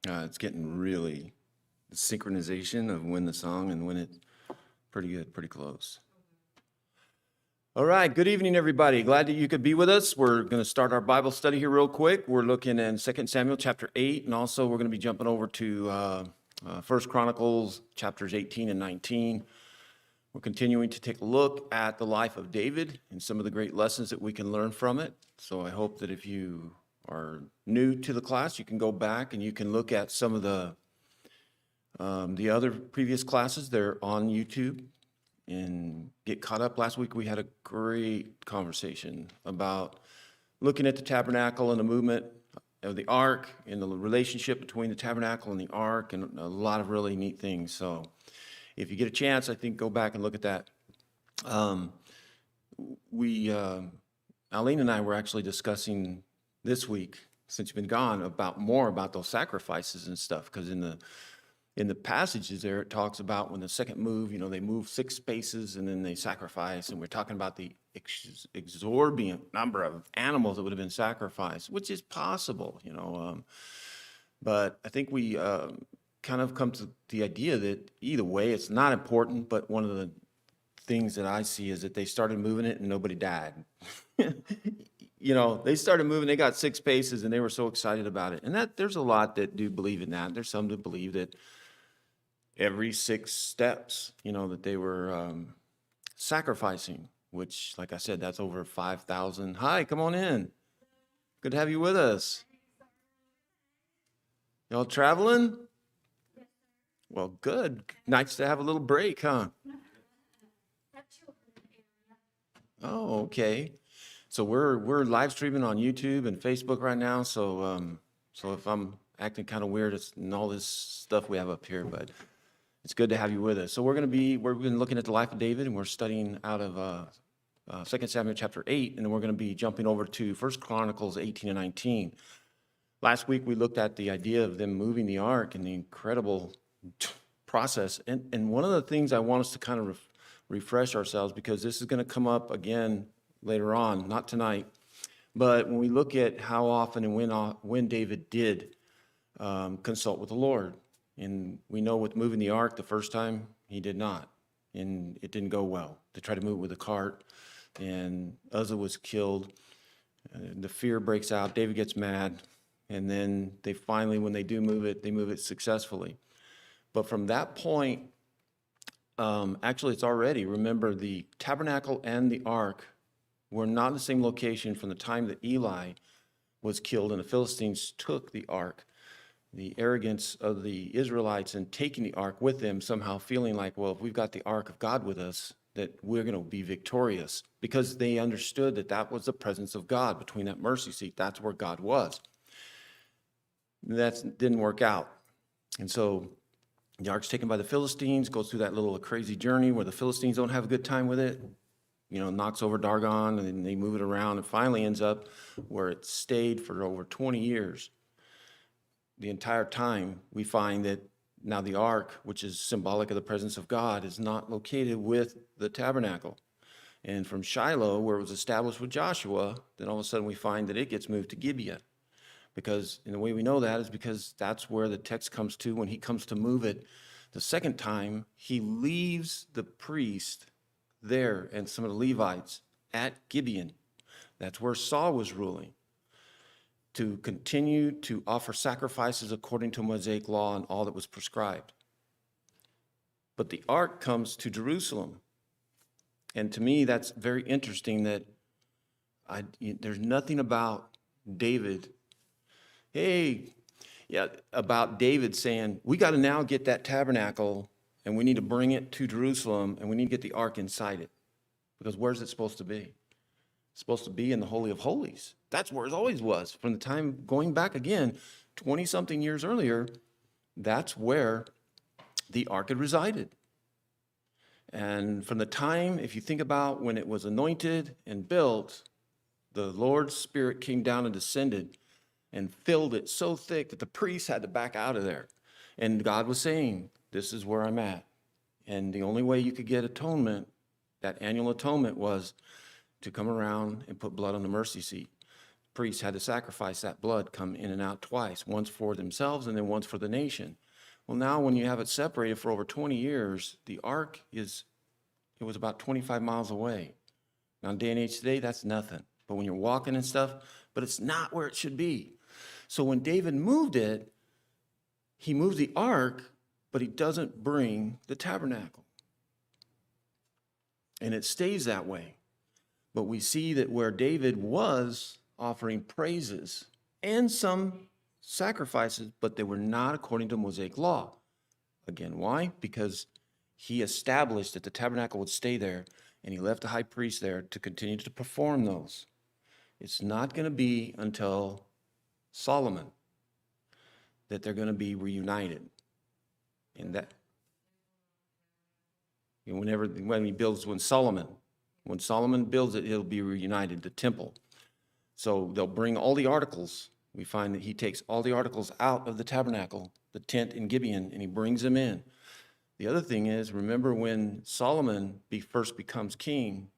It's getting really the synchronization of when the song and when it's pretty good, pretty close. All right, good evening, everybody. Glad that you could be with us. We're going to start our Bible study here real quick. We're looking in 2 Samuel chapter 8, and also we're going to be jumping over to 1 Chronicles chapters 18 and 19. We're continuing to take a look at the life of David and some of the great lessons that we can learn from it. So I hope that if you are new to the class, you can go back and you can look at some of the other previous classes. They're on YouTube and get caught up. Last week we had a great conversation about looking at the tabernacle and the movement of the ark and the relationship between the tabernacle and the ark, and a lot of really neat things. So if you get a chance, I think go back and look at that. Eileen and I were actually discussing this week, since you've been gone, more about those sacrifices and stuff, because in the passages there, it talks about when the second move, they move 6 spaces and then they sacrifice, and we're talking about the exorbitant number of animals that would have been sacrificed, which is possible, but I think we kind of come to the idea that either way, it's not important, but one of the things that I see is that they started moving it and nobody died. They started moving, they got 6 spaces and they were so excited about it. And that there's a lot that do believe in that. There's some that believe that every 6 steps, that they were sacrificing, which, like I said, that's over 5,000. Hi, come on in. Good to have you with us. Y'all traveling? Well, good. Nice to have a little break, huh? Oh, okay. So we're live streaming on YouTube and Facebook right now. So if I'm acting kind of weird, it's and all this stuff we have up here, but it's good to have you with us. So we've been looking at the life of David, and we're studying out of 2 Samuel chapter 8, and then we're going to be jumping over to 1 Chronicles 18 and 19. Last week we looked at the idea of them moving the ark and the incredible process. And one of the things I want us to kind of refresh ourselves, because this is going to come up again later on, not tonight, but when we look at how often and when David did consult with the Lord. And we know with moving the ark the first time, he did not, and it didn't go well. They tried to move it with a cart, and Uzzah was killed. The fear breaks out. David gets mad, and then they finally, when they do move it, they move it successfully. But from that point, actually it's already, remember, the tabernacle and the ark were not in the same location from the time that Eli was killed and the Philistines took the ark. The arrogance of the Israelites in taking the ark with them, somehow feeling like, well, if we've got the ark of God with us, that we're going to be victorious, because they understood that that was the presence of God between that mercy seat. That's where God was. That didn't work out. And so the ark's taken by the Philistines, goes through that little crazy journey where the Philistines don't have a good time with it, knocks over Dargon, and then they move it around, and finally ends up where it stayed for over 20 years. The entire time we find that now the ark, which is symbolic of the presence of God, is not located with the tabernacle. And from Shiloh, where it was established with Joshua, then all of a sudden we find that it gets moved to Gibeah. Because, and the way we know that is because that's where the text comes to when he comes to move it the second time. He leaves the priest there and some of the Levites at Gibeon. That's where Saul was ruling, to continue to offer sacrifices according to Mosaic law and all that was prescribed. But the ark comes to Jerusalem. And to me, that's very interesting that there's nothing about David about David saying, we got to now get that tabernacle and we need to bring it to Jerusalem and we need to get the ark inside it. Because where's it supposed to be? It's supposed to be in the Holy of Holies. That's where it always was. From the time going back again, 20-something years earlier, that's where the ark had resided. And from the time, if you think about when it was anointed and built, the Lord's Spirit came down and descended and filled it so thick that the priests had to back out of there. And God was saying, this is where I'm at. And the only way you could get atonement, that annual atonement, was to come around and put blood on the mercy seat. priests had to sacrifice that blood, come in and out twice, once for themselves and then once for the nation. Well, now when you have it separated for over 20 years, the ark it was about 25 miles away. Now, in day and age today, that's nothing. But when you're walking and stuff, but it's not where it should be. So when David moved it, he moves the ark, but he doesn't bring the tabernacle. And it stays that way. But we see that where David was offering praises and some sacrifices, but they were not according to Mosaic law. Again, why? Because he established that the tabernacle would stay there, and he left the high priest there to continue to perform those. It's not going to be until Solomon that they're going to be reunited. And that, when Solomon builds it, it'll be reunited, the temple. So they'll bring all the articles. We find that he takes all the articles out of the tabernacle, the tent in Gibeon, and he brings them in. The other thing is, remember when Solomon first becomes king,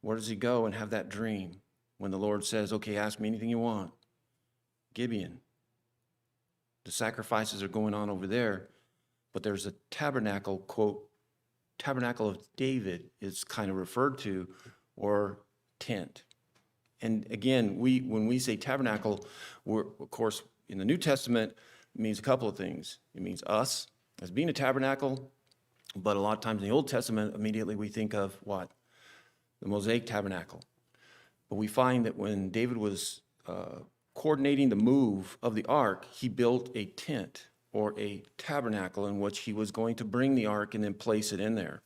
where does he go and have that dream? When the Lord says, okay, ask me anything you want. Gibeon. The sacrifices are going on over there, but there's a tabernacle, quote, Tabernacle of David is kind of referred to, or tent. And again, when we say tabernacle, of course, in the New Testament, it means a couple of things. It means us as being a tabernacle, but a lot of times in the Old Testament, immediately we think of what? The Mosaic tabernacle. But we find that when David was coordinating the move of the ark, he built a tent or a tabernacle in which he was going to bring the ark and then place it in there.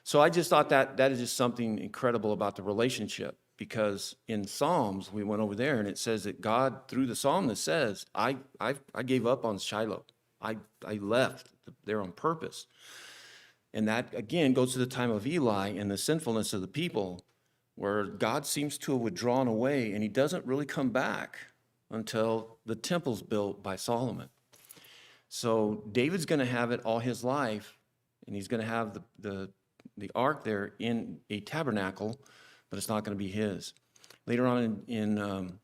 So I just thought that is just something incredible about the relationship, because in Psalms, we went over there and it says that God, through the psalmist, says, I gave up on Shiloh. I left there on purpose. And that, again, goes to the time of Eli and the sinfulness of the people, where God seems to have withdrawn away, and he doesn't really come back until the temple's built by Solomon. So David's going to have it all his life, and he's going to have the ark there in a tabernacle, but it's not going to be his. Later on in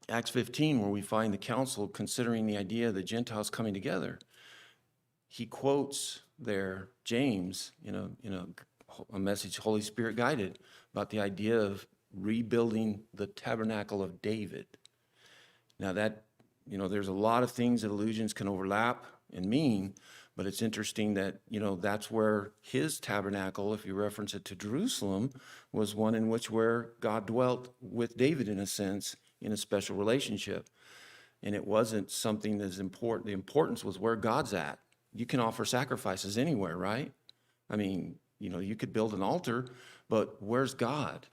Acts 15, where we find the council considering the idea of the Gentiles coming together, he quotes there James in a message Holy Spirit guided about the idea of rebuilding the tabernacle of David. Now that, there's a lot of things that allusions can overlap and mean, but it's interesting that, that's where his tabernacle, if you reference it to Jerusalem, was one in which where God dwelt with David in a sense, in a special relationship. And it wasn't something that's important. The importance was where God's at. You can offer sacrifices anywhere, right? I mean, you could build an altar, but where's God?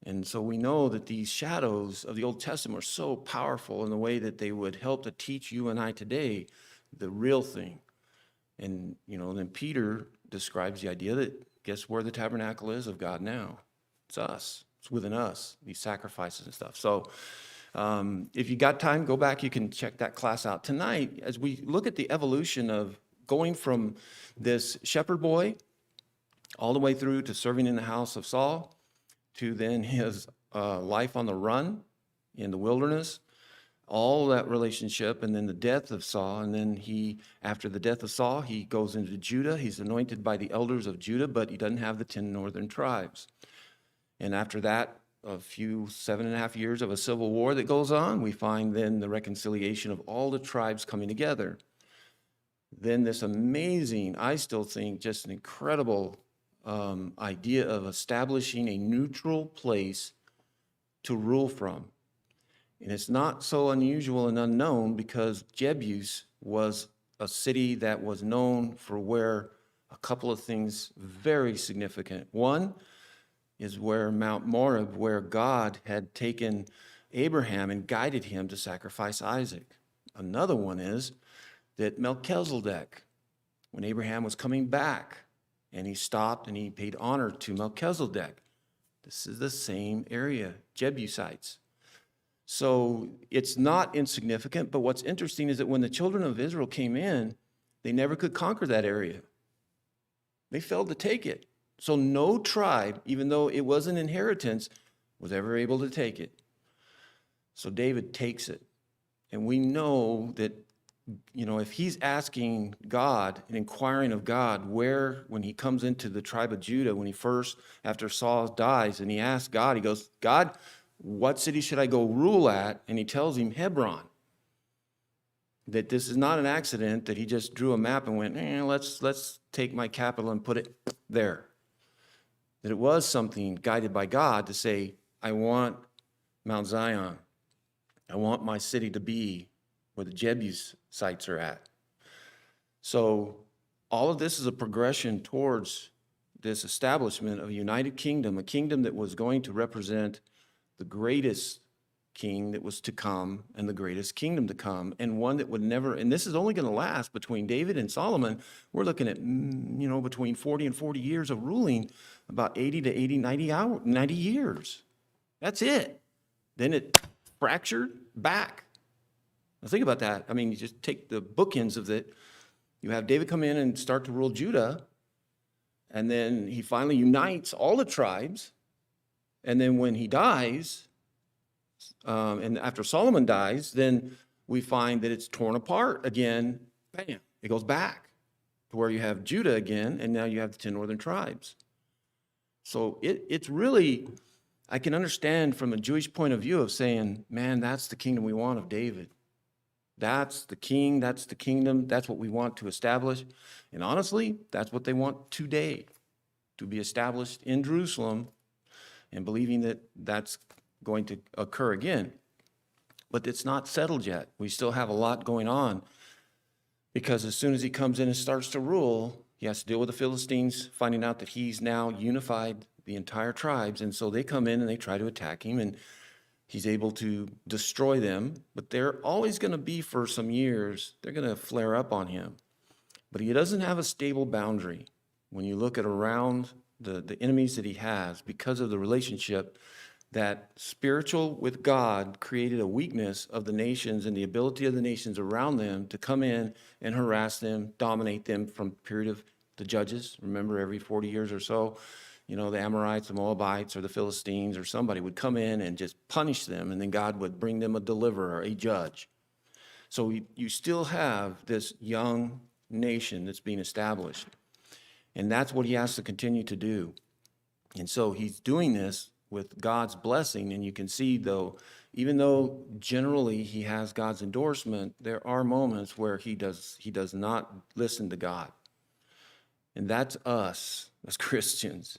And so we know that these shadows of the Old Testament are so powerful in the way that they would help to teach you and I today the real thing. And, then Peter describes the idea that guess where the tabernacle is of God now? It's us. It's within us, these sacrifices and stuff. So if you got time, go back. You can check that class out. Tonight, as we look at the evolution of going from this shepherd boy all the way through to serving in the house of Saul, to then his life on the run in the wilderness, all that relationship, and then the death of Saul. And then after the death of Saul, he goes into Judah. He's anointed by the elders of Judah, but he doesn't have the 10 northern tribes. And after that, a few 7.5 years of a civil war that goes on, we find then the reconciliation of all the tribes coming together. Then this amazing, I still think, just an incredible idea of establishing a neutral place to rule from. And it's not so unusual and unknown, because Jebus was a city that was known for where a couple of things very significant. One is where Mount Moab, where God had taken Abraham and guided him to sacrifice Isaac. Another one is that Melchizedek, when Abraham was coming back, and he stopped and he paid honor to Melchizedek. This is the same area, Jebusites. So it's not insignificant, but what's interesting is that when the children of Israel came in, they never could conquer that area. They failed to take it. So no tribe, even though it was an inheritance, was ever able to take it. So David takes it. And we know that, if he's asking God and inquiring of God when he comes into the tribe of Judah, after Saul dies, and he asks God, he goes, God, what city should I go rule at? And he tells him Hebron. That this is not an accident, that he just drew a map and went, let's take my capital and put it there. That it was something guided by God to say, I want Mount Zion. I want my city to be where the Jebusites are at. So all of this is a progression towards this establishment of a united kingdom, a kingdom that was going to represent the greatest king that was to come and the greatest kingdom to come, and one that would never, and this is only going to last between David and Solomon. We're looking at, between 40 and 40 years of ruling, about 80 to 80, 90 years. That's it. Then it fractured back. Now think about that. I mean, you just take the bookends of it. You have David come in and start to rule Judah, and then he finally unites all the tribes, and then when he dies, and after Solomon dies, then we find that it's torn apart again. Bam, it goes back to where you have Judah again, and now you have the 10 northern tribes. So it's really, I can understand from a Jewish point of view of saying, man, that's the kingdom we want of David. That's the king, that's the kingdom, that's what we want to establish. And honestly, that's what they want today, to be established in Jerusalem, and believing that that's going to occur again. But it's not settled yet. We still have a lot going on, because as soon as he comes in and starts to rule, he has to deal with the Philistines, finding out that he's now unified the entire tribes. And so they come in and they try to attack him, and he's able to destroy them. But they're always going to be, for some years, they're going to flare up on him. But he doesn't have a stable boundary. When you look at around the enemies that he has, because of the relationship that spiritual with God created a weakness of the nations and the ability of the nations around them to come in and harass them, dominate them from the period of the judges. Remember, every 40 years or so, the Amorites, the Moabites, or the Philistines, or somebody would come in and just punish them, and then God would bring them a deliverer, a judge. So you still have this young nation that's being established, and that's what he has to continue to do. And so he's doing this with God's blessing. And you can see, though, even though generally he has God's endorsement, there are moments where he does not listen to God. And that's us as Christians.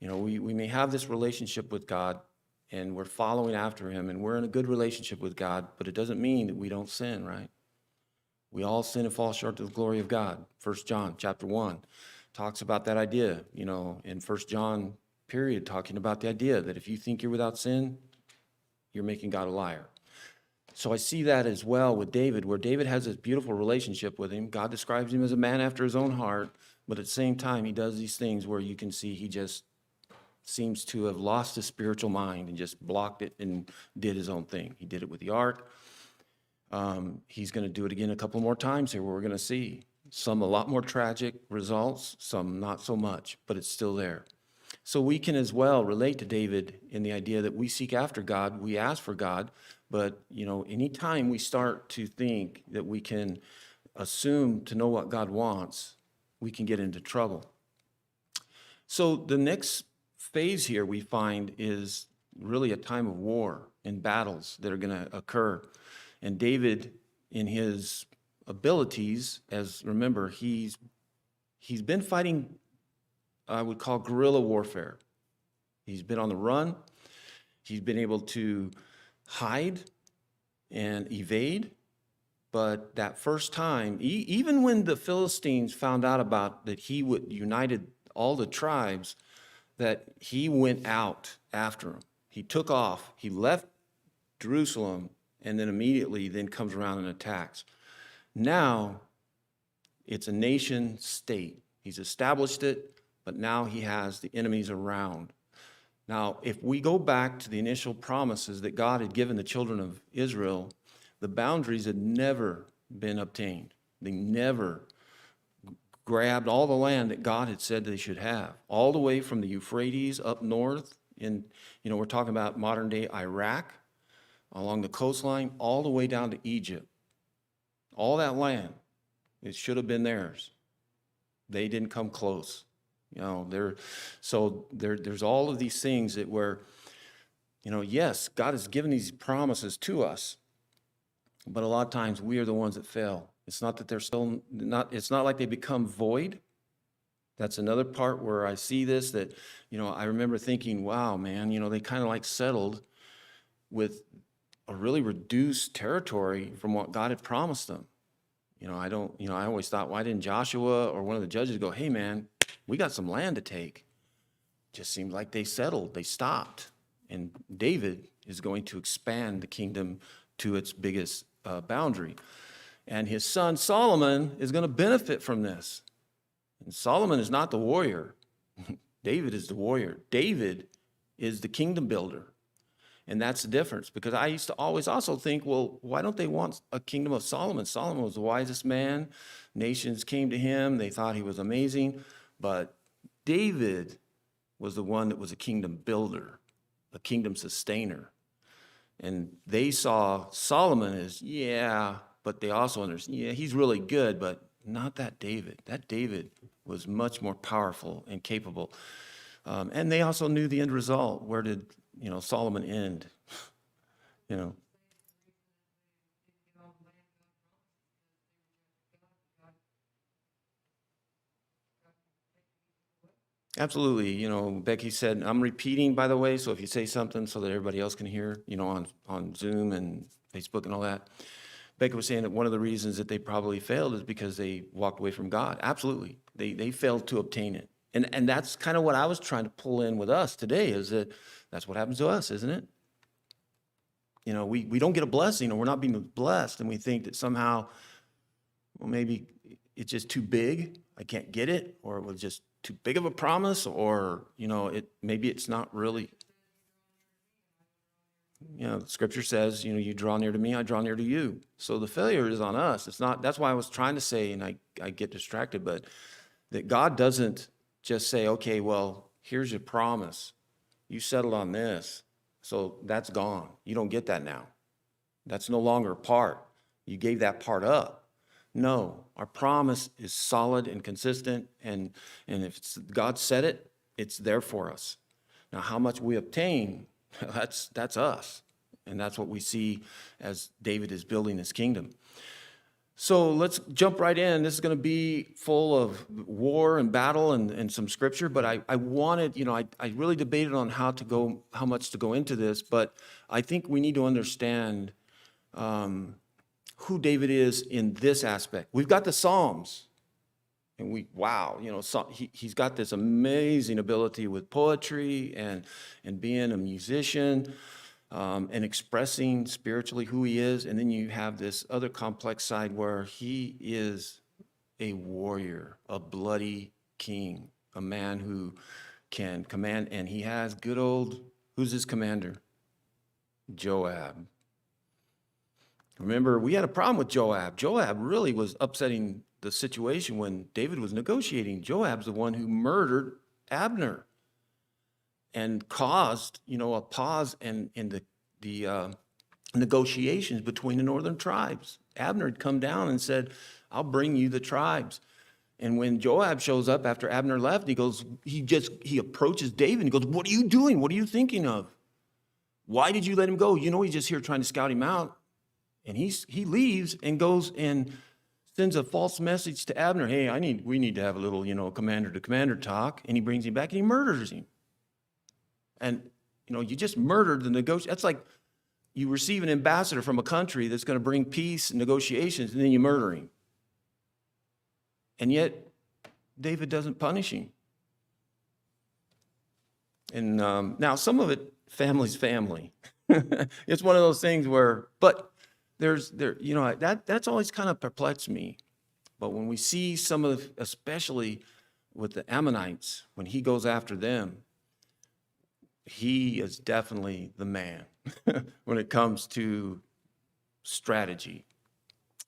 We may have this relationship with God, and we're following after him, and we're in a good relationship with God, but it doesn't mean that we don't sin, right? We all sin and fall short of the glory of God. 1 John chapter 1 talks about that idea, in 1 John period, talking about the idea that if you think you're without sin, you're making God a liar. So I see that as well with David, where David has this beautiful relationship with him. God describes him as a man after his own heart, but at the same time, he does these things where you can see he just seems to have lost his spiritual mind and just blocked it and did his own thing. He did it with the ark. He's going to do it again a couple more times here, where we're going to see some a lot more tragic results, some not so much, but it's still there. So we can as well relate to David in the idea that we seek after God, we ask for God, but anytime we start to think that we can assume to know what God wants, we can get into trouble. So the next phase here we find is really a time of war and battles that are going to occur. And David, in his abilities, remember, he's been fighting, I would call, guerrilla warfare. He's been on the run. He's been able to hide and evade. But that first time, even when the Philistines found out about that he would united all the tribes, that he went out after them. He took off. He left Jerusalem, and then immediately comes around and attacks. Now it's a nation state. He's established it, but now he has the enemies around. Now, if we go back to the initial promises that God had given the children of Israel, the boundaries had never been obtained. They never grabbed all the land that God had said they should have, all the way from the Euphrates up north. We're talking about modern day Iraq, along the coastline, all the way down to Egypt. All that land, it should have been theirs. They didn't come close. There's all of these things that were, yes, God has given these promises to us, but a lot of times we are the ones that fail. It's not that it's not like they become void. That's another part where I see this, that, I remember thinking, wow, man, they kind of like settled with a really reduced territory from what God had promised them. I always thought, why didn't Joshua or one of the judges go, hey, man, we got some land to take? Just seemed like they settled, they stopped. And David is going to expand the kingdom to its biggest boundary. And his son Solomon is going to benefit from this. And Solomon is not the warrior. David is the warrior. David is the kingdom builder. And that's the difference, because I used to always also think, well, why don't they want a kingdom of Solomon? Solomon was the wisest man. Nations came to him. They thought he was amazing. But David was the one that was a kingdom builder, a kingdom sustainer. And they saw Solomon as, but they also understood, he's really good, but not that David. That David was much more powerful and capable. And they also knew the end result. Where did Solomon end? Absolutely. Becky said, I'm repeating, by the way, so if you say something so that everybody else can hear, on Zoom and Facebook and all that. Becky was saying that one of the reasons that they probably failed is because they walked away from God. Absolutely. They failed to obtain it. And that's kind of what I was trying to pull in with us today, is that that's what happens to us, isn't it? We don't get a blessing, or we're not being blessed, and we think that somehow, well, maybe it's just too big, I can't get it, or it was just too big of a promise, or, maybe it's not really. Scripture says, you draw near to me, I draw near to you. So the failure is on us. It's not, that's why I was trying to say, and I get distracted, but that God doesn't just say, okay, well, here's your promise. You settled on this, so that's gone. You don't get that now. That's no longer a part. You gave that part up. No, our promise is solid and consistent, and if God said it, it's there for us. Now, how much we obtain, that's us, and that's what we see as David is building his kingdom. So let's jump right in. This is going to be full of war and battle and some scripture, but I wanted, I really debated on how much to go into this, but I think we need to understand who David is in this aspect. We've got the Psalms, and he's got this amazing ability with poetry and being a musician. And expressing spiritually who he is. And then you have this other complex side where he is a warrior, a bloody king, a man who can command. And he has who's his commander? Joab. Remember, we had a problem with Joab. Joab really was upsetting the situation when David was negotiating. Joab's the one who murdered Abner and caused, a pause in the negotiations between the northern tribes. Abner had come down and said, I'll bring you the tribes. And when Joab shows up after Abner left, he approaches David and he goes, what are you doing? What are you thinking of? Why did you let him go? He's just here trying to scout him out. And he leaves and goes and sends a false message to Abner. Hey, we need to have a little, commander to commander talk. And he brings him back and he murders him. And, you just murdered the negotiation. That's like you receive an ambassador from a country that's going to bring peace and negotiations, and then you murder him. And yet, David doesn't punish him. And now some of it, family's family. It's one of those things but that's always kind of perplexed me. But when we see especially with the Ammonites, when he goes after them, he is definitely the man when it comes to strategy.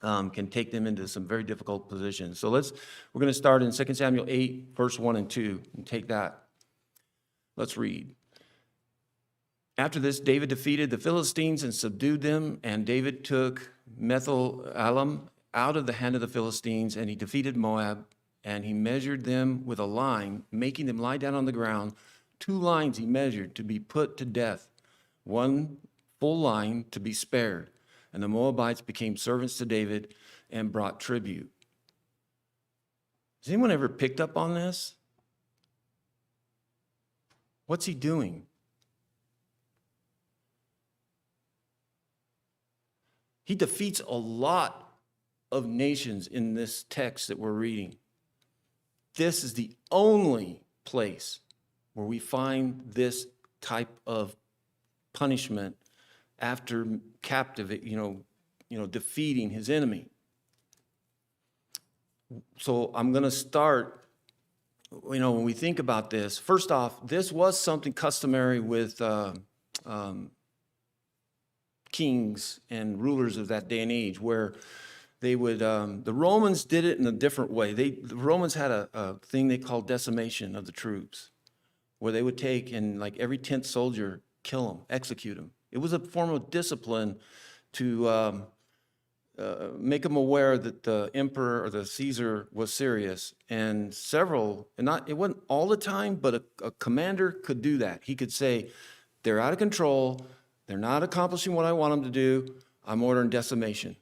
Can take them into some very difficult positions. So we're going to start in 2 Samuel 8, verse 1 and 2, and take that. Let's read. After this, David defeated the Philistines and subdued them, and David took Methalim out of the hand of the Philistines, and he defeated Moab, and he measured them with a line, making them lie down on the ground. 2 lines he measured to be put to death, 1 full line to be spared. And the Moabites became servants to David and brought tribute. Has anyone ever picked up on this? What's he doing? He defeats a lot of nations in this text that we're reading. This is the only place where we find this type of punishment after defeating his enemy. So I'm going to start, when we think about this, first off, this was something customary with kings and rulers of that day and age, where they would, the Romans did it in a different way. The Romans had a thing they called decimation of the troops, where they would take and like every 10th soldier, kill them, execute them. It was a form of discipline to make them aware that the emperor or the Caesar was serious. And it wasn't all the time, but a commander could do that. He could say, they're out of control, they're not accomplishing what I want them to do, I'm ordering decimation.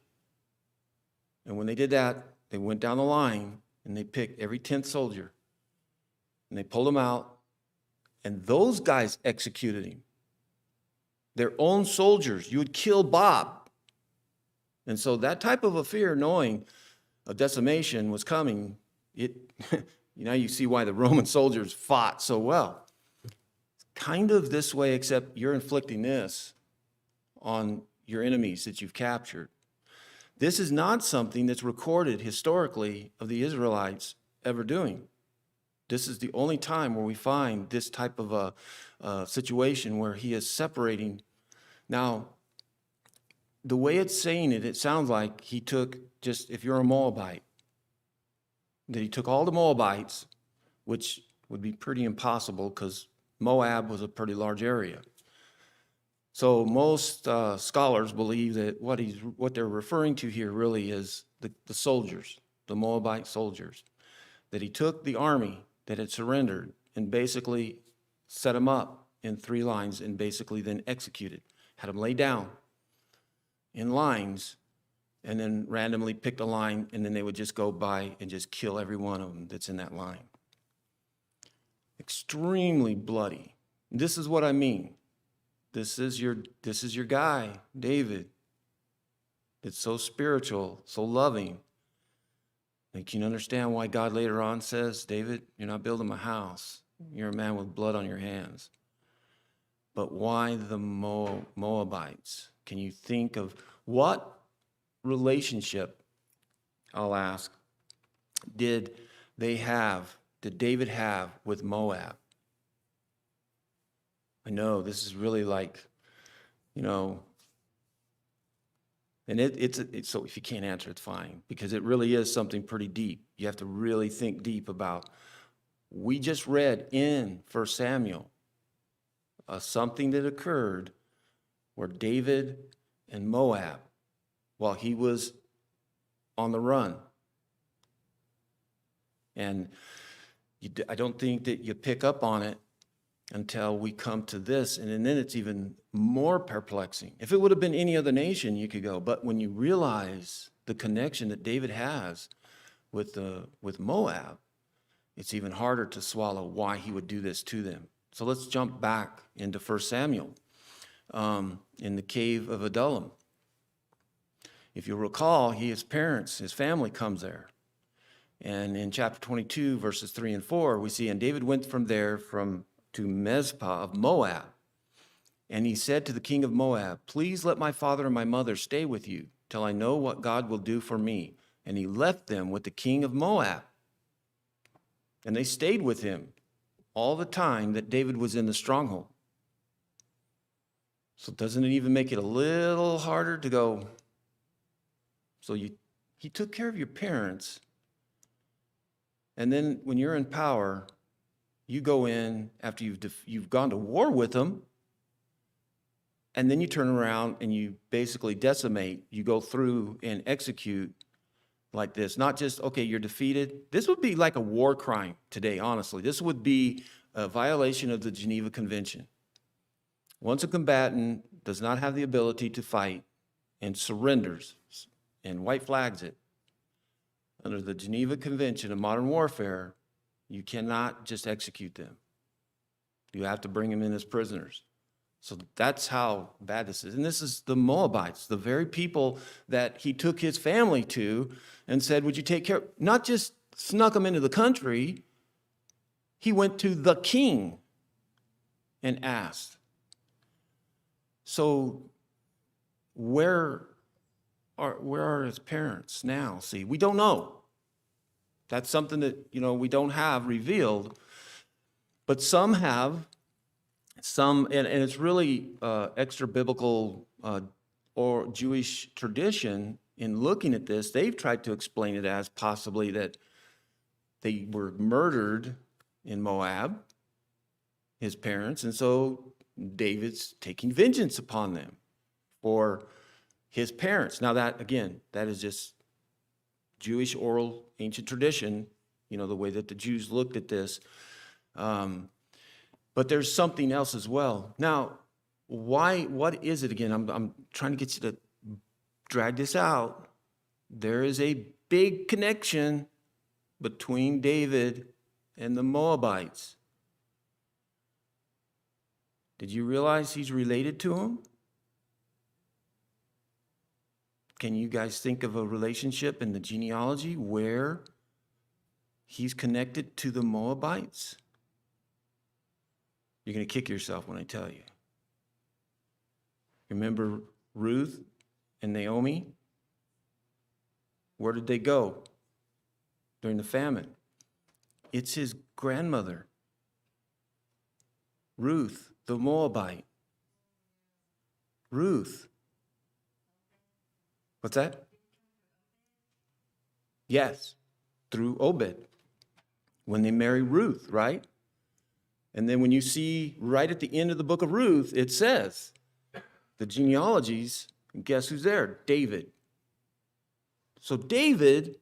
And when they did that, they went down the line and they picked every 10th soldier and they pulled him out, and those guys executed him. Their own soldiers. You would kill Bob. And so that type of a fear, knowing a decimation was coming, you see why the Roman soldiers fought so well. Kind of this way, except you're inflicting this on your enemies that you've captured. This is not something that's recorded historically of the Israelites ever doing. This is the only time where we find this type of a situation where he is separating. Now, the way it's saying it, it sounds like he took if you're a Moabite, that he took all the Moabites, which would be pretty impossible because Moab was a pretty large area. So most scholars believe that what they're referring to here really is the soldiers, the Moabite soldiers, that he took the army that had surrendered and basically set them up in 3 lines and basically then executed, had them lay down in lines, and then randomly picked a line, and then they would just go by and just kill every one of them that's in that line. Extremely bloody. This is what I mean. This is your guy, David. It's so spiritual, so loving. And can you understand why God later on says, David, you're not building my house. You're a man with blood on your hands. But why the Moabites? Can you think of what relationship, I'll ask, did David have with Moab? I know this is really like, and it's so if you can't answer, it's fine, because it really is something pretty deep. You have to really think deep about. We just read in 1 Samuel something that occurred where David and Moab, while he was on the run. And I don't think that you pick up on it until we come to this, and then it's even more perplexing. If it would have been any other nation, you could go, but when you realize the connection that David has with Moab, it's even harder to swallow why he would do this to them. So let's jump back into 1 Samuel in the cave of Adullam. If you recall, his family comes there. And in chapter 22, verses 3 and 4, we see, and David went from there to Mizpah of Moab. And he said to the king of Moab, please let my father and my mother stay with you till I know what God will do for me. And he left them with the king of Moab. And they stayed with him all the time that David was in the stronghold. So doesn't it even make it a little harder to go, so he took care of your parents, and then when you're in power, you go in after you've gone to war with them, and then you turn around and you basically decimate. You go through and execute like this. Not just, okay, you're defeated. This would be like a war crime today, honestly. This would be a violation of the Geneva Convention. Once a combatant does not have the ability to fight and surrenders and white flags it, under the Geneva Convention of Modern Warfare, you cannot just execute them. You have to bring them in as prisoners. So that's how bad this is. And this is the Moabites, the very people that he took his family to and said, would you take care? Not just snuck them into the country. He went to the king and asked. So where are his parents now? See, we don't know. That's something that, we don't have revealed. But some have. And it's really extra biblical or Jewish tradition in looking at this. They've tried to explain it as possibly that they were murdered in Moab, his parents, and so David's taking vengeance upon them for his parents. Now that is just Jewish oral ancient tradition, the way that the Jews looked at this. But there's something else as well. Now, what is it again? I'm trying to get you to drag this out. There is a big connection between David and the Moabites. Did you realize he's related to them? Can you guys think of a relationship in the genealogy where he's connected to the Moabites? You're going to kick yourself when I tell you. Remember Ruth and Naomi? Where did they go during the famine? It's his grandmother, Ruth, the Moabite. Ruth. What's that? Yes, through Obed. When they marry Ruth, right? And then when you see right at the end of the book of Ruth, it says the genealogies, and guess who's there? David. So David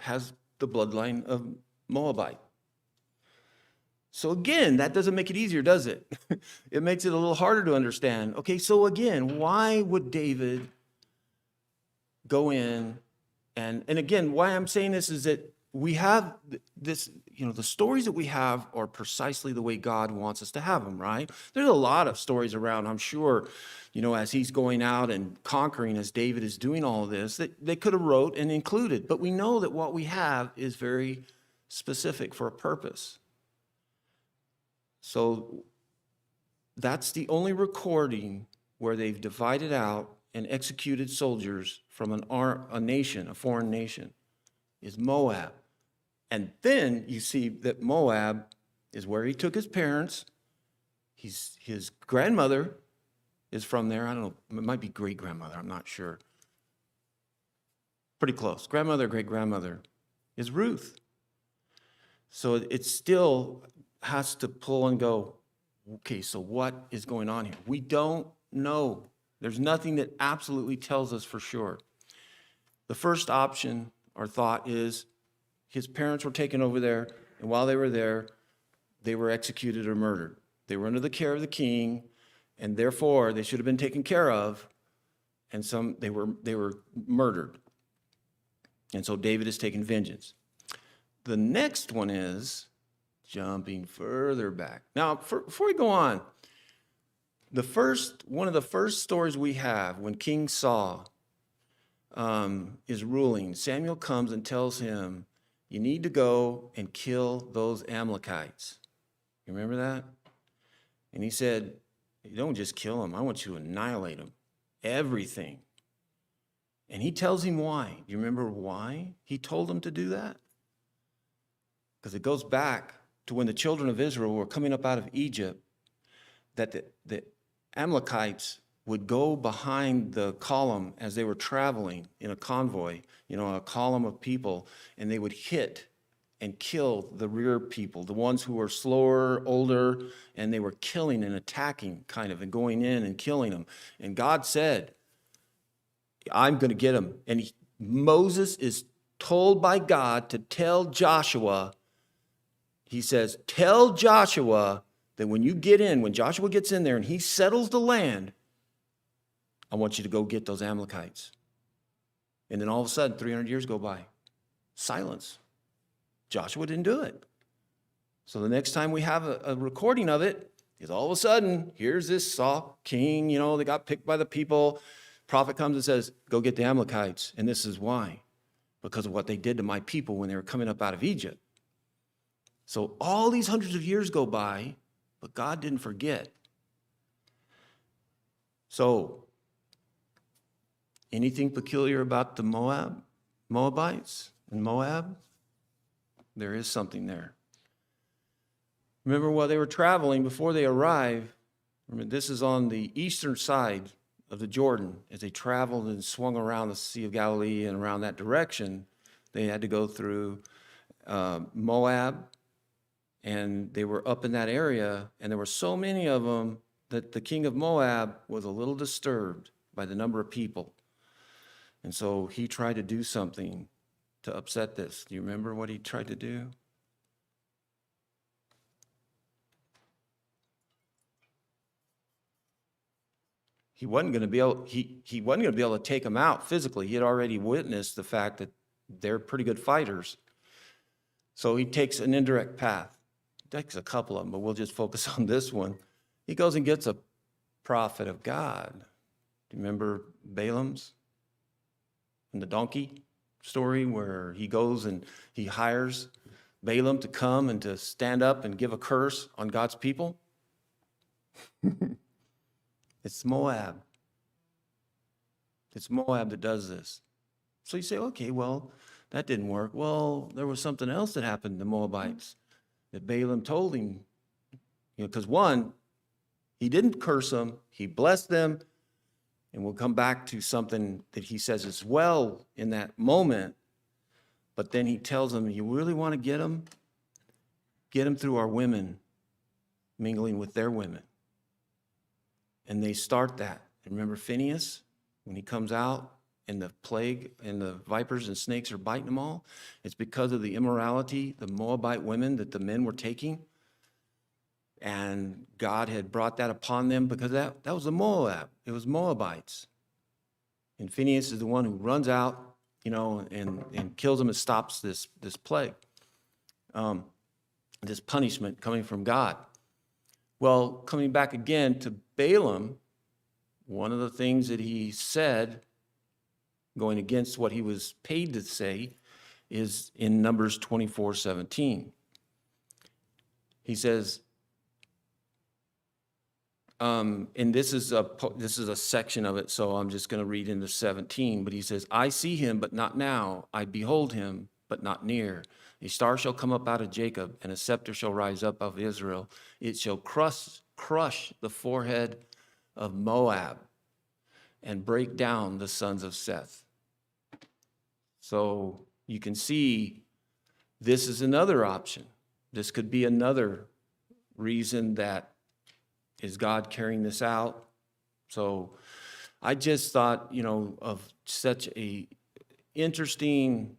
has the bloodline of Moabite. So again, that doesn't make it easier, does it? It makes it a little harder to understand. Okay, so again, why would David go in and again, why I'm saying this is that we have this, the stories that we have are precisely the way God wants us to have them, right? There's a lot of stories around, I'm sure, as he's going out and conquering, as David is doing all of this, that they could have wrote and included. But we know that what we have is very specific for a purpose. So that's the only recording where they've divided out and executed soldiers from a nation, a foreign nation, is Moab. And then you see that Moab is where he took his parents. His grandmother is from there. I don't know, it might be great-grandmother, I'm not sure. Pretty close. Grandmother, great-grandmother is Ruth. So it still has to pull and go, okay, so what is going on here? We don't know. There's nothing that absolutely tells us for sure. The first option or thought is his parents were taken over there, and while they were there, they were executed or murdered. They were under the care of the king, and therefore they should have been taken care of, and they were murdered. And so David is taking vengeance. The next one is jumping further back. Now, before we go on, one of the first stories we have when King Saul is ruling, Samuel comes and tells him, you need to go and kill those Amalekites. You remember that? And he said, you don't just kill them, I want you to annihilate them. Everything. And he tells him why. Do you remember why he told him to do that? Because it goes back to when the children of Israel were coming up out of Egypt, that the Amalekites would go behind the column as they were traveling in a convoy, a column of people, and they would hit and kill the rear people, the ones who were slower, older, and they were killing and attacking kind of and going in and killing them. And God said, I'm going to get them. And Moses is told by God to tell Joshua, he says, tell Joshua that when you get in, when Joshua gets in there and he settles the land, I want you to go get those Amalekites. And then all of a sudden, 300 years go by. Silence. Joshua didn't do it. So the next time we have a recording of it, is all of a sudden, here's this king, they got picked by the people. Prophet comes and says, go get the Amalekites. And this is why. Because of what they did to my people when they were coming up out of Egypt. So all these hundreds of years go by, but God didn't forget. So, anything peculiar about the Moabites and Moab? There is something there. Remember while they were traveling, before they arrived, this is on the eastern side of the Jordan. As they traveled and swung around the Sea of Galilee and around that direction, they had to go through Moab, and they were up in that area, and there were so many of them that the king of Moab was a little disturbed by the number of people. And so he tried to do something to upset this. Do you remember what he tried to do? He wasn't going to be able. He wasn't going to be able to take them out physically. He had already witnessed the fact that they're pretty good fighters. So he takes an indirect path. He takes a couple of them, but we'll just focus on this one. He goes and gets a prophet of God. Do you remember Balaam's and the donkey story where he goes and he hires Balaam to come and to stand up and give a curse on God's people? It's Moab. It's Moab that does this. So you say, okay, well, that didn't work. Well, there was something else that happened to the Moabites that Balaam told him. Because one, he didn't curse them, he blessed them, and we'll come back to something that he says as well in that moment. But then he tells them, you really want to get them? Get them through our women, mingling with their women. And they start that. And remember Phineas, when he comes out and the plague and the vipers and snakes are biting them all? It's because of the immorality, the Moabite women that the men were taking. And God had brought that upon them because that was the Moab. It was Moabites. And Phineas is the one who runs out, and kills them and stops this plague, this punishment coming from God. Well, coming back again to Balaam, one of the things that he said, going against what he was paid to say, is in Numbers 24:17. He says, and this is a section of it, so I'm just going to read into 17. But he says, I see him, but not now. I behold him, but not near. A star shall come up out of Jacob, and a scepter shall rise up of Israel. It shall crush the forehead of Moab and break down the sons of Seth. So you can see this is another option. This could be another reason that is God carrying this out. So I just thought, of such a interesting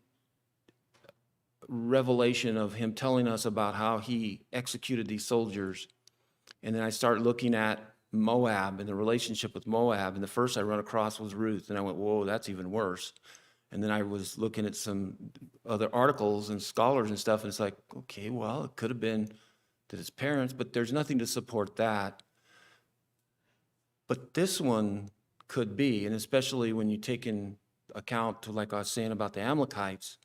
revelation of him telling us about how he executed these soldiers. And then I started looking at Moab and the relationship with Moab. And the first I run across was Ruth. And I went, whoa, that's even worse. And then I was looking at some other articles and scholars and stuff. And it's like, okay, well, it could have been to his parents, but there's nothing to support that. But this one could be, and especially when you take in account to, like I was saying about the Amalekites,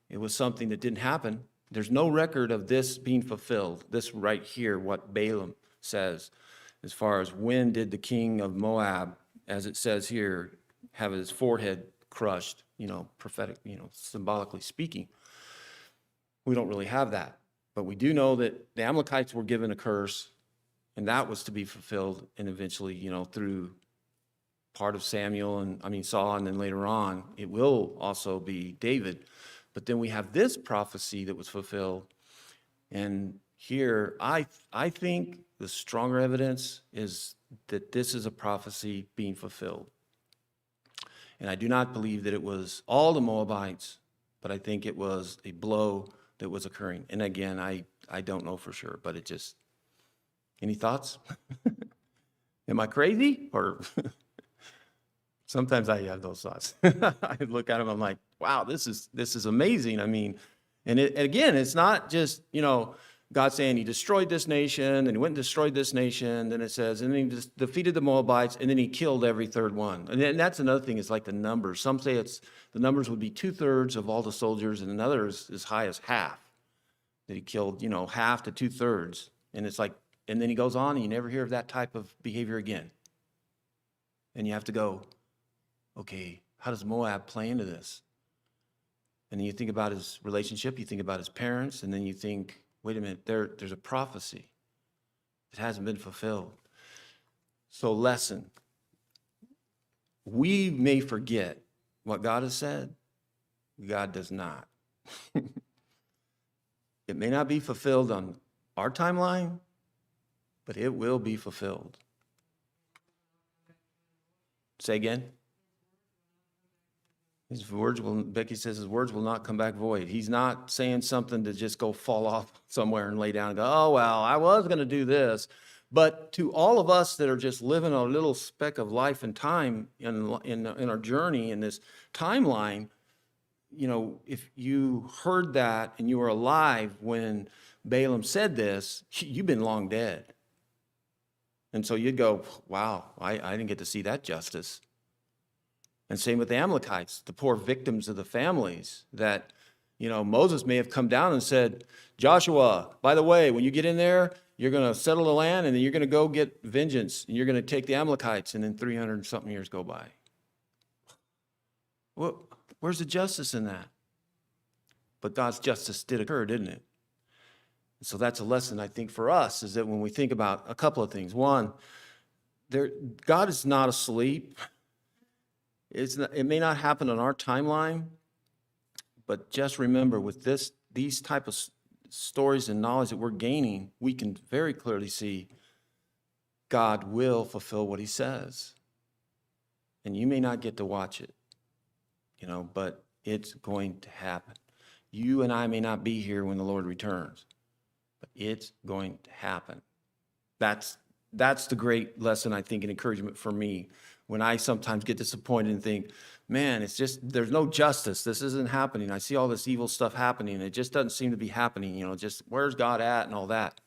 it was something that didn't happen. There's no record of this being fulfilled. This right here, what Balaam says, as far as when did the king of Moab, as it says here, have his forehead crushed, prophetic, symbolically speaking. We don't really have that. But we do know that the Amalekites were given a curse, and that was to be fulfilled, and eventually, through part of Saul, and then later on, it will also be David But then we have this prophecy that was fulfilled. And here, I think the stronger evidence is that this is a prophecy being fulfilled. And I do not believe that it was all the Moabites, but I think it was a blow that was occurring. And again, I don't know for sure, but it just, any thoughts? Am I crazy? Or sometimes I have those thoughts. I look at them, I'm like, wow, this is amazing. I mean, and again, it's not just, God saying he destroyed this nation, and he went and destroyed this nation. Then it says, and then he just defeated the Moabites, and then he killed every third one. And that's another thing, is like the numbers. Some say the numbers would be 2/3 of all the soldiers, and another is as high as half. That he killed, half to 2/3. And it's like, and then he goes on, and you never hear of that type of behavior again. And you have to go, okay, how does Moab play into this? And then you think about his relationship, you think about his parents, and then you think, wait a minute, there's a prophecy that hasn't been fulfilled. So lesson, we may forget what God has said. God does not. It may not be fulfilled on our timeline, but it will be fulfilled. Say again. Becky says his words will not come back void. He's not saying something to just go fall off somewhere and lay down and go, oh, well, I was going to do this. But to all of us that are just living a little speck of life and time in our journey in this timeline, if you heard that and you were alive when Balaam said this, you've been long dead. And so you'd go, wow, I didn't get to see that justice. And same with the Amalekites, the poor victims of the families that, Moses may have come down and said, Joshua, by the way, when you get in there, you're going to settle the land, and then you're going to go get vengeance, and you're going to take the Amalekites, and then 300 and something years go by. Well, where's the justice in that? But God's justice did occur, didn't it? So that's a lesson, I think, for us, is that when we think about a couple of things. One, God is not asleep. It may not happen on our timeline, but just remember, with these type of stories and knowledge that we're gaining, we can very clearly see God will fulfill what he says. And you may not get to watch it, but it's going to happen. You and I may not be here when the Lord returns, but it's going to happen. That's the great lesson, I think, and encouragement for me when I sometimes get disappointed and think, man, it's just, there's no justice. This isn't happening. I see all this evil stuff happening, and it just doesn't seem to be happening, just where's God at and all that.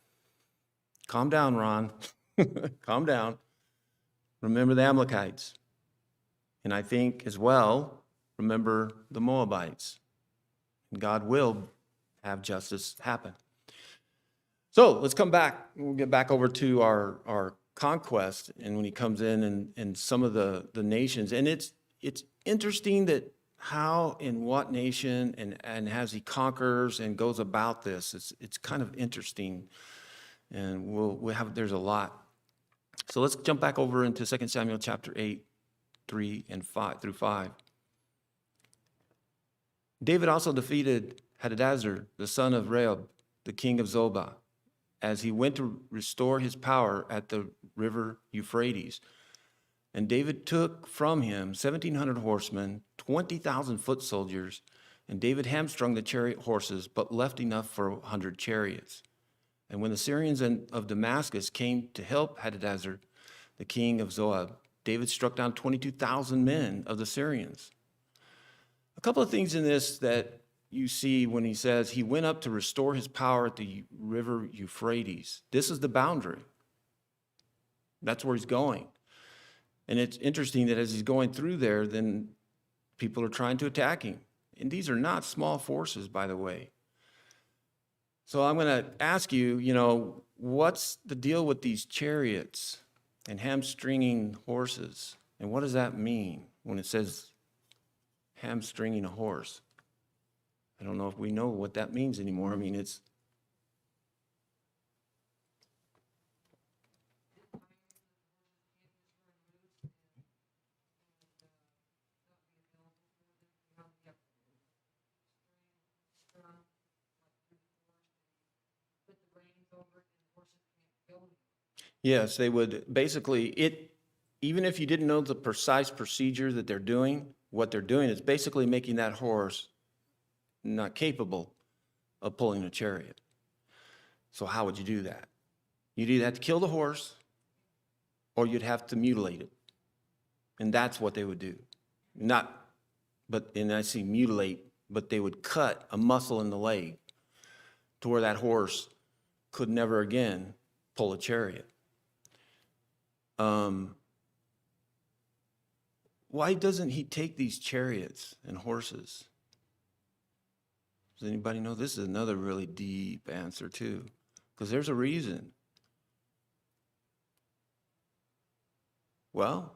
Calm down, Ron. Calm down. Remember the Amalekites. And I think as well, remember the Moabites. And God will have justice happen. So let's come back. We'll get back over to our conquest, and when he comes in and some of the nations. And it's interesting that how in what nation and as he conquers and goes about this, it's kind of interesting. And there's a lot. So let's jump back over into 2 Samuel chapter 8, 3 and 5 through 5. David also defeated Hadadezer, the son of Rehob, the king of Zobah, as he went to restore his power at the river Euphrates. And David took from him 1,700 horsemen, 20,000 foot soldiers, and David hamstrung the chariot horses, but left enough for 100 chariots. And when the Syrians of Damascus came to help Hadadezer, the king of Moab, David struck down 22,000 men of the Syrians. A couple of things in this that you see when he says he went up to restore his power at the river Euphrates. This is the boundary. That's where he's going. And it's interesting that as he's going through there, then people are trying to attack him. And these are not small forces, by the way. So I'm going to ask you, what's the deal with these chariots and hamstringing horses? And what does that mean when it says hamstringing a horse? I don't know if we know what that means anymore. I mean, it's... Yes, they would basically even if you didn't know the precise procedure that they're doing, what they're doing is basically making that horse not capable of pulling a chariot. So how would you do that? You'd either have to kill the horse or you'd have to mutilate it. And that's what they would do. And I see mutilate, but they would cut a muscle in the leg to where that horse could never again pull a chariot. Why doesn't he take these chariots and horses? Does anybody know? This is another really deep answer too, because there's a reason. Well,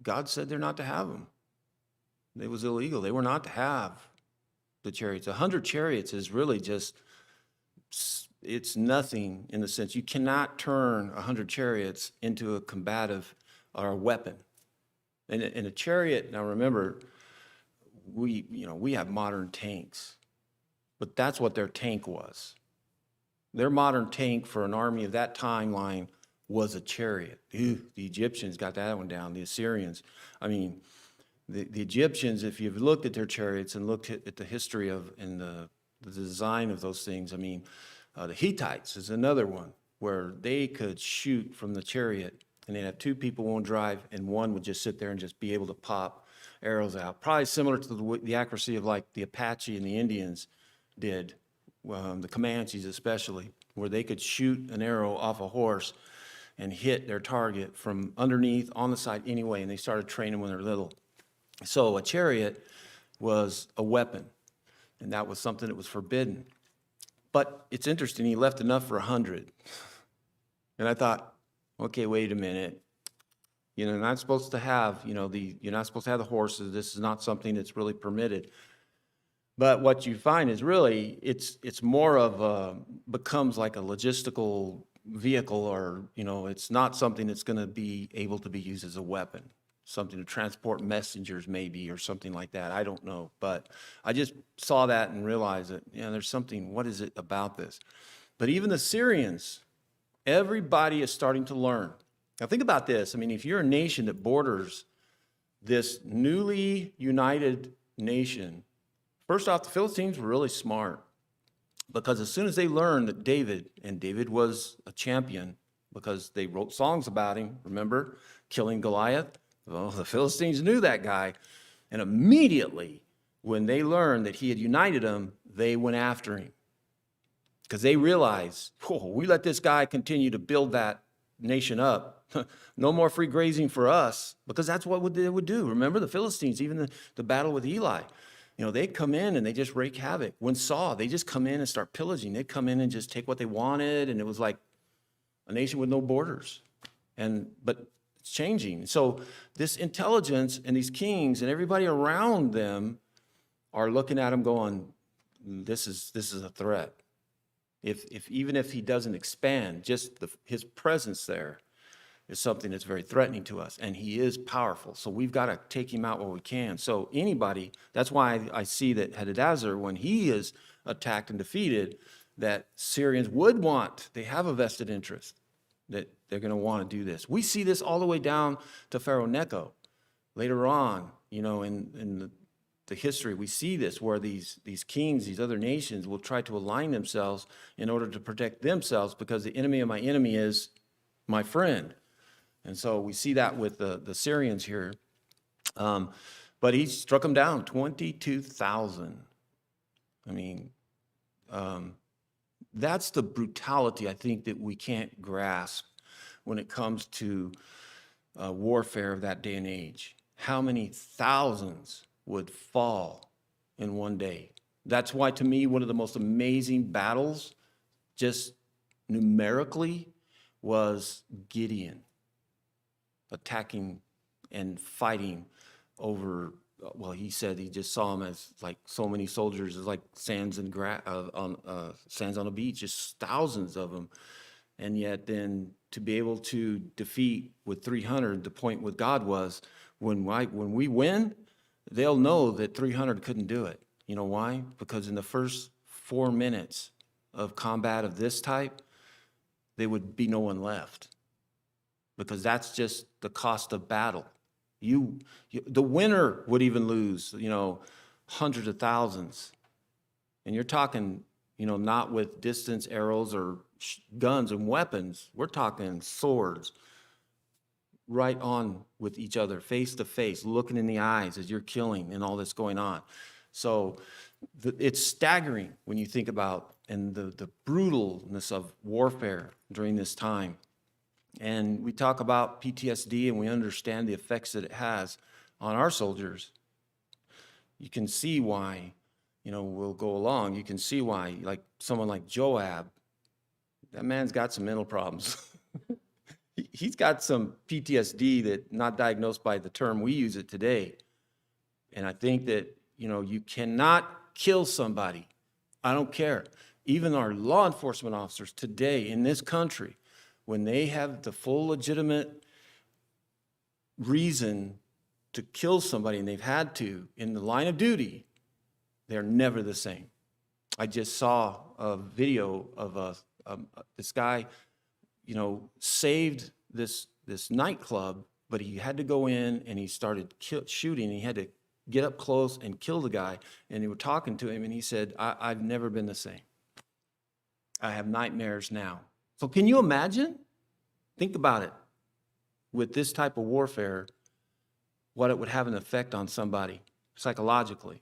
God said they're not to have them. It was illegal. They were not to have the chariots. 100 chariots is really just, it's nothing in the sense you cannot turn 100 chariots into a combative or a weapon. And a chariot, now remember, we have modern tanks, but that's what their tank was. Their modern tank for an army of that timeline was a chariot. The Egyptians got that one down, the Assyrians. I mean, the Egyptians, if you've looked at their chariots and looked at the history of and the design of those things, I mean, the Hittites is another one where they could shoot from the chariot, and they'd have two people won't drive, and one would just sit there and just be able to pop arrows out. Probably similar to the accuracy of like the Apache and the Indians did, the Comanches especially, where they could shoot an arrow off a horse and hit their target from underneath, on the side, anyway, and they started training when they were little. So a chariot was a weapon, and that was something that was forbidden. But it's interesting, he left enough for 100. And I thought, okay, wait a minute. You're not supposed to have, you're not supposed to have the horses. This is not something that's really permitted. But what you find is really, it's more of becomes like a logistical vehicle, or, it's not something that's going to be able to be used as a weapon. Something to transport messengers maybe, or something like that. I don't know. But I just saw that and realized that, there's something, what is it about this? But even the Syrians, everybody is starting to learn. Now think about this. I mean, if you're a nation that borders this newly united nation, first off, the Philistines were really smart, because as soon as they learned that David was a champion, because they wrote songs about him, remember, killing Goliath? Well, the Philistines knew that guy, and immediately when they learned that he had united them, they went after him, because they realized, we let this guy continue to build that nation up. No more free grazing for us, because that's what they would do. Remember the Philistines, even the battle with Eli. They'd come in and they just wreak havoc. When Saul, they just come in and start pillaging. They'd come in and just take what they wanted, and it was like a nation with no borders. But it's changing. So this intelligence and these kings and everybody around them are looking at him going, this is a threat. Even if he doesn't expand, just his presence there is something that's very threatening to us, and he is powerful. So we've got to take him out while we can. So anybody, that's why I see that Hadadezer, when he is attacked and defeated, that Syrians they have a vested interest that they're going to want to do this. We see this all the way down to Pharaoh Necho. Later on, in the history, we see this where these kings, these other nations will try to align themselves in order to protect themselves, because the enemy of my enemy is my friend. And so we see that with the Syrians here. But he struck them down, 22,000. I mean, that's the brutality, I think, that we can't grasp when it comes to warfare of that day and age. How many thousands would fall in one day? That's why, to me, one of the most amazing battles, just numerically, was Gideon attacking and fighting over, he said he just saw them as like so many soldiers, as like sands on a beach, just thousands of them. And yet then to be able to defeat with 300, the point with God was, when we win, they'll know that 300 couldn't do it. You know why? Because in the first 4 minutes of combat of this type, there would be no one left, because that's just the cost of battle. The winner would even lose, hundreds of thousands. And you're talking, not with distance arrows or guns and weapons. We're talking swords, right on with each other, face to face, looking in the eyes as you're killing and all this going on. So it's staggering when you think about and the brutalness of warfare during this time. And we talk about PTSD and we understand the effects that it has on our soldiers. You can see why, we'll go along. You can see why, like someone like Joab, that man's got some mental problems. He's got some PTSD that not diagnosed by the term we use it today. And I think that, you cannot kill somebody. I don't care. Even our law enforcement officers today in this country, when they have the full legitimate reason to kill somebody, and they've had to in the line of duty, they're never the same. I just saw a video of this guy, saved this nightclub, but he had to go in and he started shooting. He had to get up close and kill the guy. And they were talking to him, and he said, I've never been the same. I have nightmares now. So can you imagine? Think about it. With this type of warfare, what it would have an effect on somebody psychologically.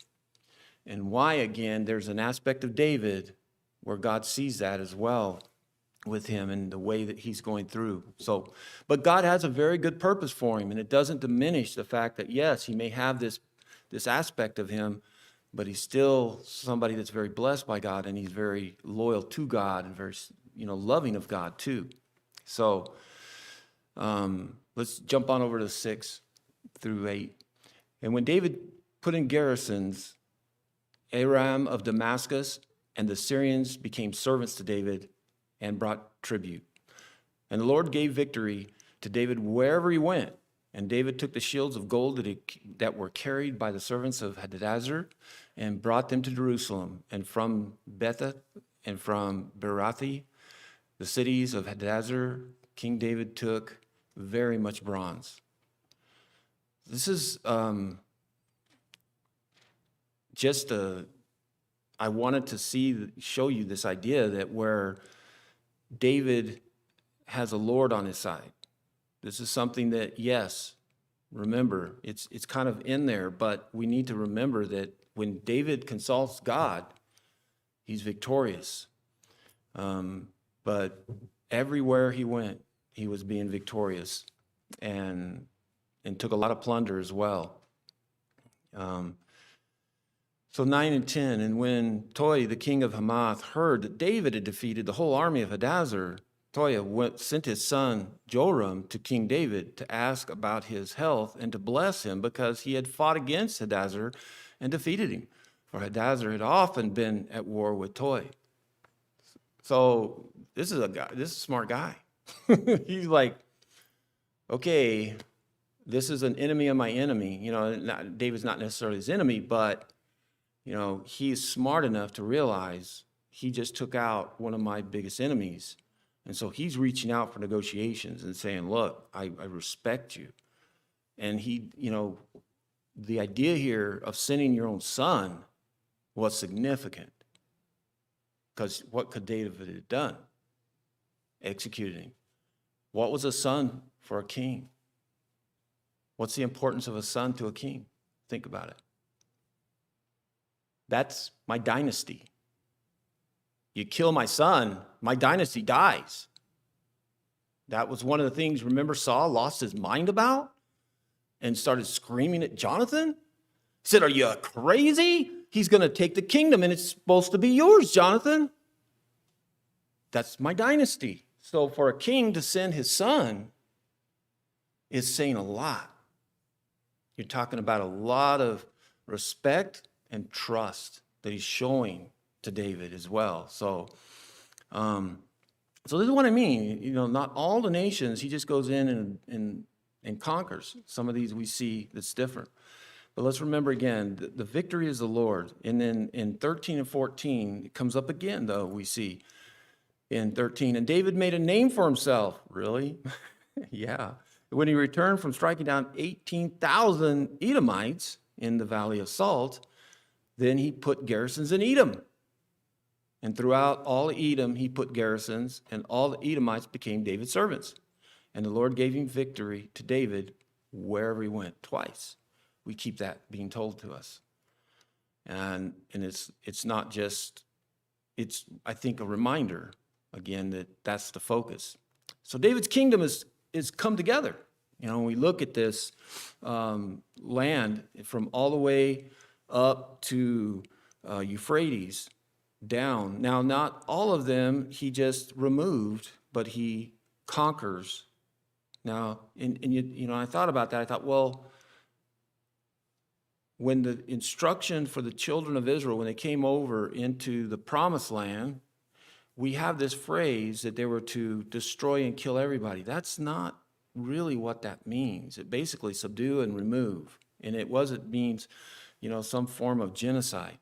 And why, again, there's an aspect of David where God sees that as well with him and the way that he's going through. So, but God has a very good purpose for him, and it doesn't diminish the fact that, yes, he may have this aspect of him, but he's still somebody that's very blessed by God, and he's very loyal to God and very, loving of God too. So let's jump on over to 6 through 8. And when David put in garrisons, Aram of Damascus and the Syrians became servants to David and brought tribute. And the Lord gave victory to David wherever he went. And David took the shields of gold that were carried by the servants of Hadadezer and brought them to Jerusalem. And from Betheth and from Berathi, the cities of Hadadezer, King David took very much bronze. This is I wanted to show you this idea that where David has a Lord on his side. This is something that, yes, remember, it's kind of in there, but we need to remember that when David consults God, he's victorious. But everywhere he went, he was being victorious and took a lot of plunder as well. So 9 and 10, and when Toi, the king of Hamath, heard that David had defeated the whole army of Hadadezer, Toiah sent his son Joram to King David to ask about his health and to bless him because he had fought against Hadadezer and defeated him. For Hadadezer had often been at war with Toi. So this is a smart guy. He's like, okay, this is an enemy of my enemy. David's not necessarily his enemy, but he's smart enough to realize he just took out one of my biggest enemies. And so he's reaching out for negotiations and saying, look, I respect you. And the idea here of sending your own son was significant. Because what could David have done? Executed him. What was a son for a king? What's the importance of a son to a king? Think about it. That's my dynasty. You kill my son, my dynasty dies. That was one of the things, remember, Saul lost his mind about and started screaming at Jonathan? He said, are you crazy? He's going to take the kingdom and it's supposed to be yours, Jonathan. That's my dynasty. So for a king to send his son is saying a lot. You're talking about a lot of respect and trust that he's showing to David as well. So this is what I mean. Not all the nations, he just goes in and conquers. Some of these we see that's different. But let's remember again, the victory is the Lord. And then in 13 and 14, it comes up again, though, we see. in 13. And David made a name for himself. Really? Yeah. When he returned from striking down 18,000 Edomites in the Valley of Salt, then he put garrisons in Edom. And throughout all Edom, he put garrisons, and all the Edomites became David's servants. And the Lord gave him victory to David wherever he went. Twice. We keep that being told to us. And it's not just, it's, I think, a reminder, again, that that's the focus. So David's kingdom is come together. You know, when we look at this land from all the way up to Euphrates, down. Now, not all of them he just removed, but he conquers. Now, and you know, I thought about that. I thought, well, when the instruction for the children of Israel, when they came over into the promised land, we have this phrase that they were to destroy and kill everybody. That's not really what that means. It basically subdue and remove. And it means, you know, some form of genocide.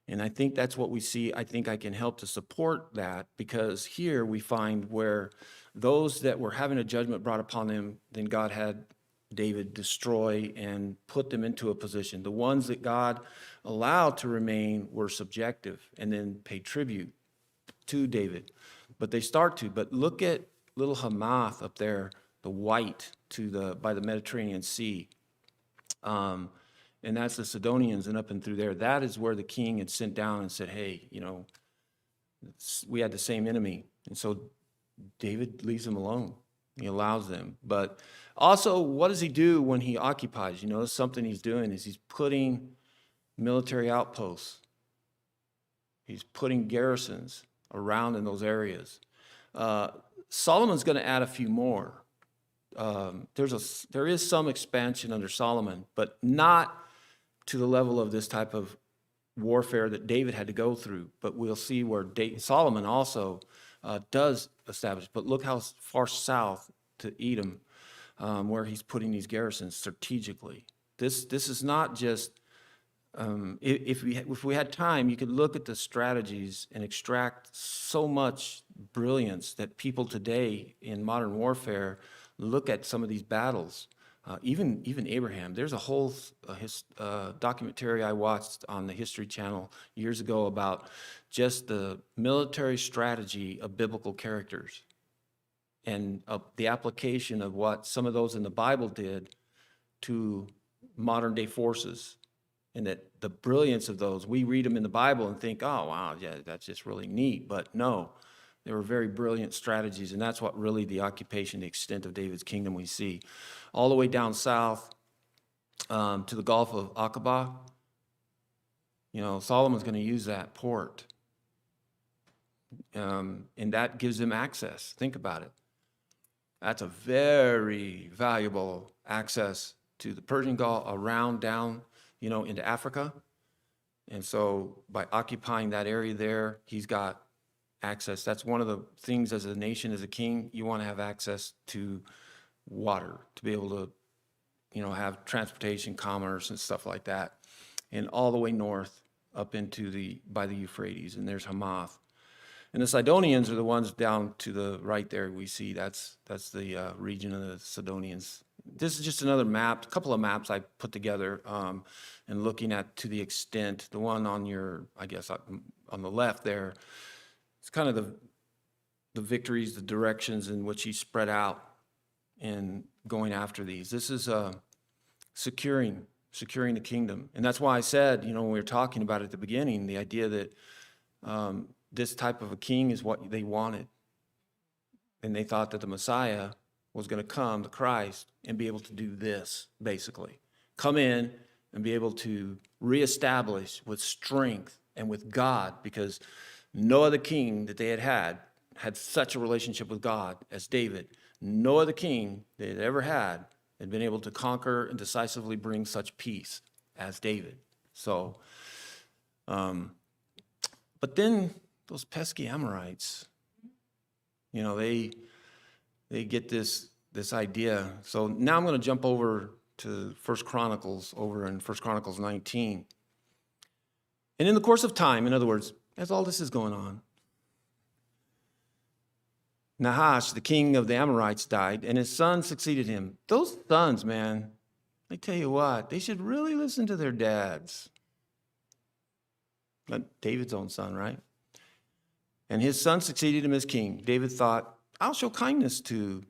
And I think that's what we see. I think I can help to support that, because here we find where those that were having a judgment brought upon them, then God had David destroy and put them into a position. The ones that God allowed to remain were subjective and then pay tribute to David. But they start to. But look at little Hamath up there, the white by the Mediterranean Sea. And that's the Sidonians, and up and through there. That is where the king had sent down and said, hey, you know, we had the same enemy. And so David leaves them alone. He allows them. But also, what does he do when he occupies? You notice something he's doing is he's putting military outposts. He's putting garrisons around in those areas. Solomon's going to add a few more. There is some expansion under Solomon, but not to the level of this type of warfare that David had to go through. But we'll see where Solomon also does establish. But look how far south to Edom, where he's putting these garrisons strategically. This is not just, if we had time, you could look at the strategies and extract so much brilliance that people today in modern warfare look at some of these battles. Even Abraham. There's a whole documentary I watched on the History Channel years ago about just the military strategy of biblical characters and the application of what some of those in the Bible did to modern day forces. And that the brilliance of those, we read them in the Bible and think, oh, wow, yeah, that's just really neat. But no, they were very brilliant strategies, and that's what really the occupation, the extent of David's kingdom we see. All the way down south to the Gulf of Aqaba, you know, Solomon's going to use that port. And that gives him access. Think about it. That's a very valuable access to the Persian Gulf, around down, you know, into Africa. And so by occupying that area there, he's got access. That's one of the things as a nation, as a king, you want to have access to water, to be able to, you know, have transportation, commerce, and stuff like that. And all the way north up into by the Euphrates, and there's Hamath. And the Sidonians are the ones down to the right there we see. That's the region of the Sidonians. This is just another map, a couple of maps I put together and looking at to the extent. The one on your, I guess, on the left there, it's kind of the victories, the directions in which he spread out in going after these. This is securing the kingdom. And that's why I said, you know, when we were talking about it at the beginning, the idea that this type of a king is what they wanted. And they thought that the Messiah was going to come, the Christ, and be able to do this, basically. Come in and be able to reestablish with strength and with God, because no other king that they had such a relationship with God as David. No other king they had ever had been able to conquer and decisively bring such peace as David. So, but then those pesky Amorites, you know, they get this idea. So now I'm going to jump over to 1 Chronicles, over in 1 Chronicles 19. And in the course of time, in other words, as all this is going on, Nahash, the king of the Amorites, died, and his son succeeded him. Those sons, man, I tell you what, they should really listen to their dads. But David's own son, right? And his son succeeded him as king. David thought, I'll show kindness to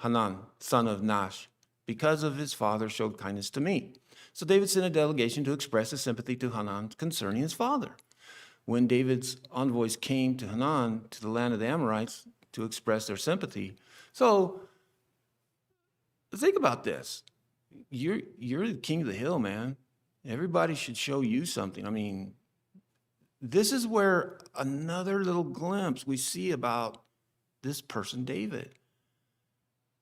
Hanan, son of Nash, because of his father showed kindness to me. So David sent a delegation to express his sympathy to Hanan concerning his father. When David's envoys came to Hanan, to the land of the Amorites, to express their sympathy. So think about this. You're the king of the hill, man. Everybody should show you something. I mean, this is where another little glimpse we see about this person, David.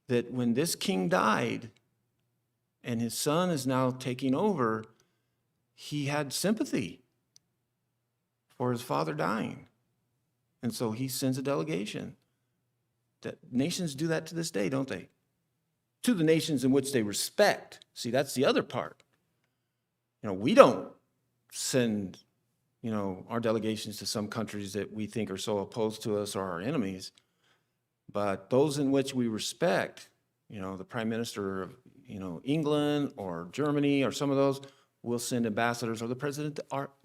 That when this king died and his son is now taking over, he had sympathy for his father dying. And so he sends a delegation. That nations do that to this day, don't they? To the nations in which they respect. See, that's the other part. We don't send, our delegations to some countries that we think are so opposed to us or our enemies. But those in which we respect, the prime minister of, England or Germany or some of those, will send ambassadors, or the president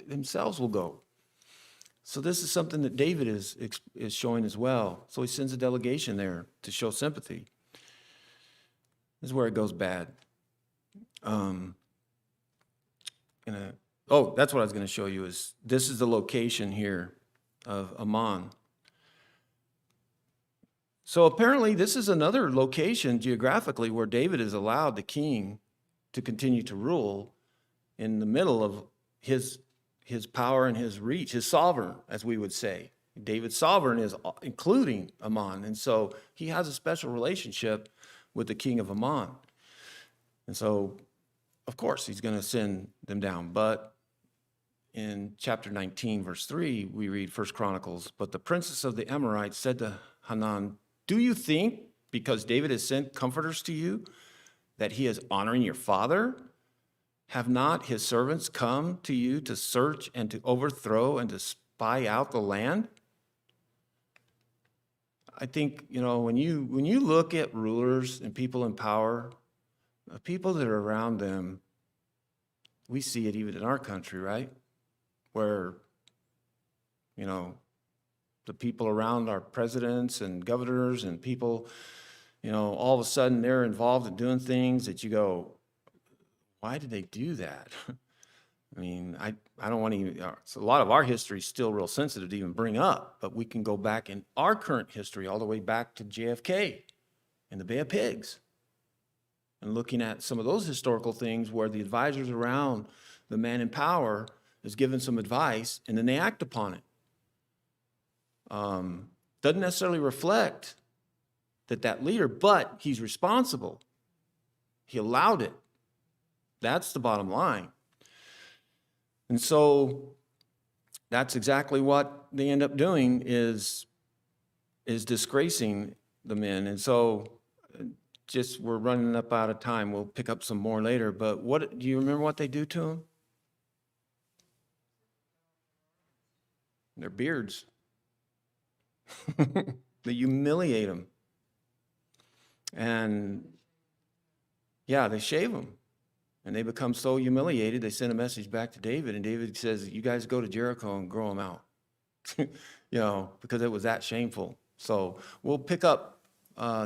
themselves will go. So this is something that David is showing as well. So he sends a delegation there to show sympathy. This is where it goes bad. That's what I was going to show you. This is the location here of Ammon. So apparently this is another location geographically where David is allowed the king to continue to rule in the middle of his power and his reach, his sovereign, as we would say. David's sovereign is including Ammon. And so he has a special relationship with the king of Ammon. And so, of course, he's going to send them down. But in chapter 19, verse 3, we read 1 Chronicles, but the princess of the Amorites said to Hanan, do you think, because David has sent comforters to you, that he is honoring your father? Have not his servants come to you to search and to overthrow and to spy out the land? I think, when you look at rulers and people in power, the people that are around them, we see it even in our country, right? Where, the people around our presidents and governors and people, all of a sudden they're involved in doing things that you go, why did they do that? I mean, I don't want to even, so a lot of our history is still real sensitive to even bring up, but we can go back in our current history all the way back to JFK and the Bay of Pigs and looking at some of those historical things where the advisors around the man in power is given some advice and then they act upon it. Doesn't necessarily reflect that leader, but he's responsible. He allowed it. That's the bottom line. And so that's exactly what they end up doing is disgracing the men. And so we're running up out of time. We'll pick up some more later. But do you remember what they do to them? Their beards. They humiliate them. And they shave them. And they become so humiliated, they send a message back to David, and David says, you guys go to Jericho and grow them out, because it was that shameful. So we'll pick up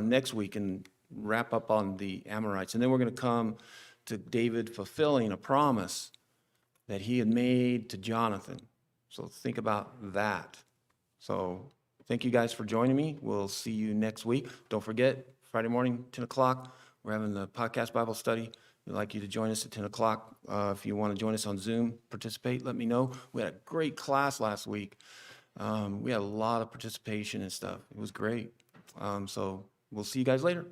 next week and wrap up on the Amorites. And then we're going to come to David fulfilling a promise that he had made to Jonathan. So think about that. So thank you guys for joining me. We'll see you next week. Don't forget, Friday morning, 10 o'clock, we're having the podcast Bible study. We'd like you to join us at 10 o'clock. If you want to join us on Zoom, participate, let me know. We had a great class last week. We had a lot of participation and stuff. It was great. So we'll see you guys later.